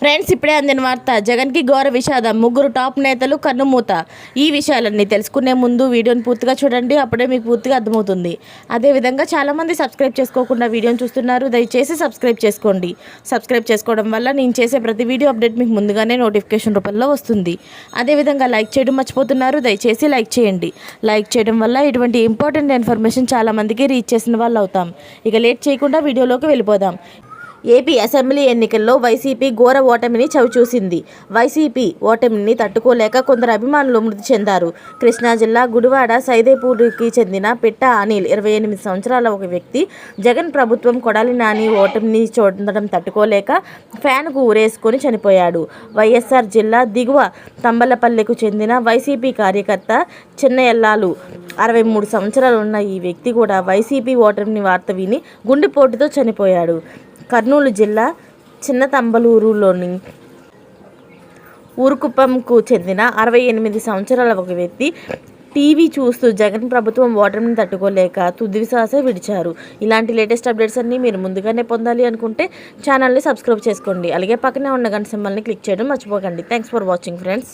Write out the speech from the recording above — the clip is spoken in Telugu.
ఫ్రెండ్స్, ఇప్పుడే అందిన వార్త. జగన్కి ఘోర విషాదం, ముగ్గురు టాప్ నేతలు కన్నుమూత. ఈ విషయాలన్నీ తెలుసుకునే ముందు వీడియోని పూర్తిగా చూడండి, అప్పుడే మీకు పూర్తిగా అర్థమవుతుంది. అదేవిధంగా చాలామంది సబ్స్క్రైబ్ చేసుకోకుండా వీడియోని చూస్తున్నారు, దయచేసి సబ్స్క్రైబ్ చేసుకోండి. సబ్స్క్రైబ్ చేసుకోవడం వల్ల నేను చేసే ప్రతి వీడియో అప్డేట్ మీకు ముందుగానే నోటిఫికేషన్ రూపంలో వస్తుంది. అదేవిధంగా లైక్ చేయడం మర్చిపోతున్నారు, దయచేసి లైక్ చేయండి. లైక్ చేయడం వల్ల ఇటువంటి ఇంపార్టెంట్ ఇన్ఫర్మేషన్ చాలామందికి రీచ్ చేసిన వాళ్ళు అవుతాం. ఇక లేట్ చేయకుండా వీడియోలోకి వెళ్ళిపోదాం. ఏపీ అసెంబ్లీ ఎన్నికల్లో వైసీపీ ఘోర ఓటమిని చవిచూసింది. వైసీపీ ఓటమిని తట్టుకోలేక కొందరు అభిమానులు మృతి చెందారు. కృష్ణా జిల్లా గుడివాడ సైదేపూర్కి చెందిన పిట్ట అనిల్ 28 సంవత్సరాల ఒక వ్యక్తి జగన్ ప్రభుత్వం కొడాలి నాని ఓటమిని చూడడం తట్టుకోలేక ఫ్యాన్కు ఊరేసుకొని చనిపోయాడు. వైఎస్ఆర్ జిల్లా దిగువ తంబలపల్లెకు చెందిన వైసీపీ కార్యకర్త చిన్నయల్లాలు 63 సంవత్సరాలు ఉన్న ఈ వ్యక్తి కూడా వైసీపీ ఓటమిని వార్త విని గుండెపోటుతో చనిపోయాడు. కర్నూలు జిల్లా చిన్న తంబలూరులోని ఊరుకుప్పంకు చెందిన 68 సంవత్సరాల ఒక వ్యక్తి టీవీ చూస్తూ జగన్ ప్రభుత్వం ఓటమిని తట్టుకోలేక తుదిశ్వాస విడిచారు. ఇలాంటి లేటెస్ట్ అప్డేట్స్ అన్నీ మీరు ముందుగానే పొందాలి అనుకుంటే ఛానల్ని సబ్స్క్రైబ్ చేసుకోండి. అలాగే పక్కనే ఉన్న గంట సింబల్ని క్లిక్ చేయడం మర్చిపోకండి. Thanks for watching friends.